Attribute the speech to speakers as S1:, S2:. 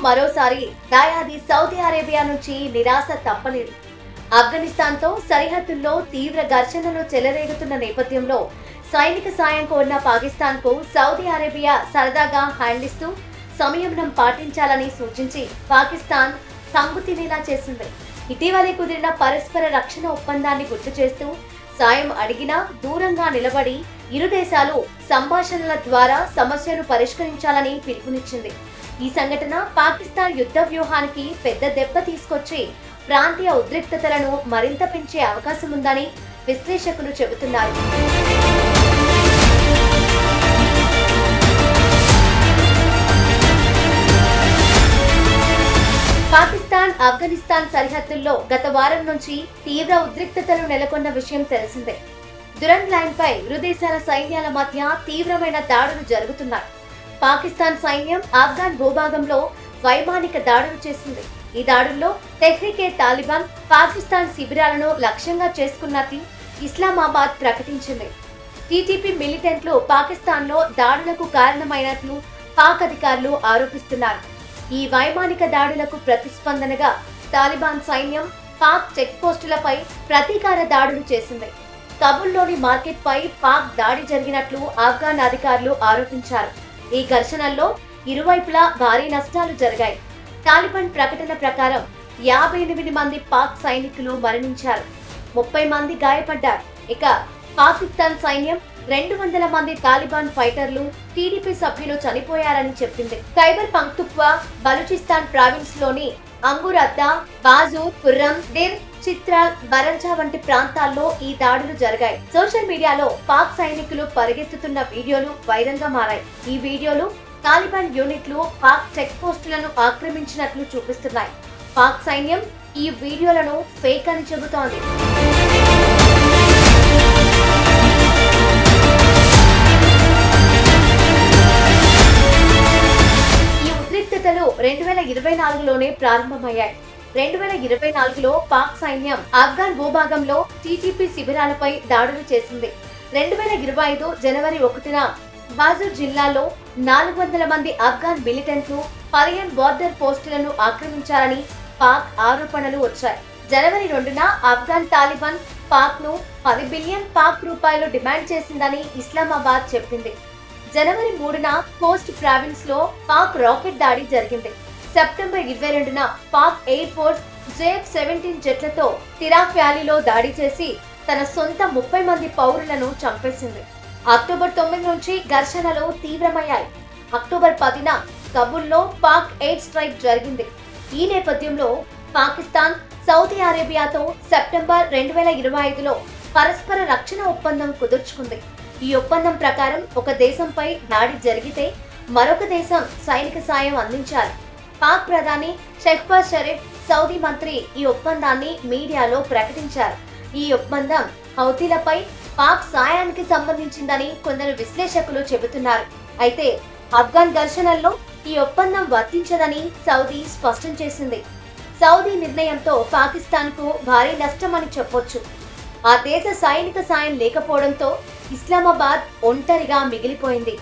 S1: మరోసారి దాయాది Saudi Arabia నుంచి నిరాశ తప్పలేదు. ఆఫ్ఘనిస్తాన్తో సరిహద్దుల్లో తీవ్ర ఘర్షణలు చెలరేగుతున్న నేపథ్యంలో సైనిక సాయం కోరిన పాకిస్తాన్కు సౌదీ అరేబియా సరదాగా హ్యాండ్లిస్తూ సంయమనం పాటించాలని సూచించి పాకిస్తాన్ కంగు తినేలా చేసింది. ఇటీవలే కుదిరిన పరస్పర రక్షణ ఒప్పందాన్ని గుర్తు చేస్తూ సాయం అడిగినా దూరంగా నిలబడి ఇరు దేశాలు సంభాషణల ద్వారా సమస్యను పరిష్కరించాలని పిలుపునిచ్చింది. ఈ సంఘటన పాకిస్తాన్ యుద్ధ వ్యూహానికి పెద్ద దెబ్బ తీసుకొచ్చి ప్రాంతీయ ఉద్రిక్తతలను మరింత పెంచే అవకాశం ఉందని విశ్లేషకులు చెబుతున్నారు. పాకిస్తాన్ ఆఫ్ఘనిస్తాన్ సరిహద్దుల్లో గత వారం నుంచి తీవ్ర ఉద్రిక్తతలు నెలకొన్న విషయం తెలిసిందే. దురండ్ లైన్ పై ఇరు దేశాల సైన్యాల మధ్య తీవ్రమైన దాడులు జరుగుతున్నాయి. పాకిస్తాన్ సైన్యం ఆఫ్ఘాన్ భూభాగంలో వైమానిక దాడులు చేసింది. ఈ దాడుల్లో తెహ్రీక్-ఏ-తాలిబాన్ పాకిస్తాన్ శిబిరాలను లక్ష్యంగా చేసుకున్నట్లు ఇస్లామాబాద్ ప్రకటించింది. టీటీపీ మిలిటెంట్లు పాకిస్తాన్లో దాడులకు కారణమైనట్లు పాక్ అధికారులు ఆరోపిస్తున్నారు. ఈ వైమానిక దాడులకు ప్రతిస్పందనగా తాలిబాన్ సైన్యం పాక్ చెక్ పోస్టులపై ప్రతీకార దాడులు చేసింది. కబుల్లోని మార్కెట్ పై పాక్ దాడి జరిగినట్లు ఆఫ్ఘాన్ అధికారులు ఆరోపించారు. ఈ ఘర్షణల్లో ఇరువైపులా భారీ నష్టాలు జరిగాయి. తాలిబాన్ ప్రకటన ప్రకారం 58 మంది పాక్ సైనికులు మరణించారు, 30 మంది గాయపడ్డారు. ఇక పాకిస్తాన్ సైన్యం 200 మంది తాలిబాన్ ఫైటర్లు, టీడీపీ సభ్యులు చనిపోయారని చెప్పింది. ఖైబర్ పఖ్తూన్ఖ్వా, బలూచిస్తాన్ ప్రావిన్స్ లోని అంగురద్దా, బాజూర్, ఖుర్రం, డిర్, చిత్రాల్, బరంజా వంటి ప్రాంతాల్లో ఈ దాడులు జరిగాయి. సోషల్ మీడియాలో పాక్ సైనికులు పరిగెత్తుతున్న వీడియోలు వైరల్ గా మారాయి. ఈ వీడియోలు తాలిబాన్ యూనిట్లు పాక్ చెక్ పోస్టులను ఆక్రమించినట్లు చూపిస్తున్నాయి. పాక్ సైన్యం ఈ వీడియోలను ఫేక్ అని చెబుతోంది. ఈ ఉద్రిక్తతలు 2024లోనే ప్రారంభమయ్యాయి. 2024లో పాక్ సైన్యం ఆఫ్ఘాన్ భూభాగంలో టీటీపీ శిబిరాలపై దాడులు చేసింది. 2025 జనవరి 1న బాజూర్ జిల్లాలో 400 మంది ఆఫ్ఘాన్ మిలిటెంట్లు 15 బోర్డర్ పోస్టులను ఆక్రమించారని పాక్ ఆరోపణలు వచ్చాయి. జనవరి 2న ఆఫ్ఘాన్ తాలిబాన్ పాక్ ను 10 బిలియన్ పాక్ రూపాయలు డిమాండ్ చేసిందని ఇస్లామాబాద్ చెప్పింది. జనవరి 3న కోస్ట్ ప్రావిన్స్ లో పాక్ రాకెట్ దాడి జరిగింది. సెప్టెంబర్ 22న పాక్ ఎయిర్ ఫోర్స్ JF-17 జెట్లతో తిరాక్ వ్యాలీలో దాడి చేసి తన సొంత 30 మంది పౌరులను చంపేసింది. అక్టోబర్ 9 నుంచి ఘర్షణలు తీవ్రమయ్యాయి. అక్టోబర్ 10న కబుల్లో పాక్ ఎయిర్ స్ట్రైక్ జరిగింది. ఈ నేపథ్యంలో పాకిస్తాన్ సౌదీ అరేబియాతో సెప్టెంబర్ 2025లో పరస్పర రక్షణ ఒప్పందం కుదుర్చుకుంది. ఈ ఒప్పందం ప్రకారం ఒక దేశంపై దాడి జరిగితే మరొక దేశం సైనిక సాయం అందించాలి. పాక్ ప్రధాని షెహ్బాజ్ షరీఫ్, సౌదీ మంత్రి ఈ ఒప్పందాన్ని మీడియాలో ప్రకటించారు. ఈ ఒప్పందం హౌతీలపై పాక్ సాయానికి సంబంధించిందని కొందరు విశ్లేషకులు చెబుతున్నారు. అయితే ఆఫ్ఘాన్ ఘర్షణల్లో ఈ ఒప్పందం వర్తించదని సౌదీ స్పష్టం చేసింది. సౌదీ నిర్ణయంతో పాకిస్తాన్కు భారీ నష్టమని చెప్పొచ్చు. ఆ దేశ సైనిక సాయం లేకపోవడంతో ఇస్లామాబాద్ ఒంటరిగా మిగిలిపోయింది.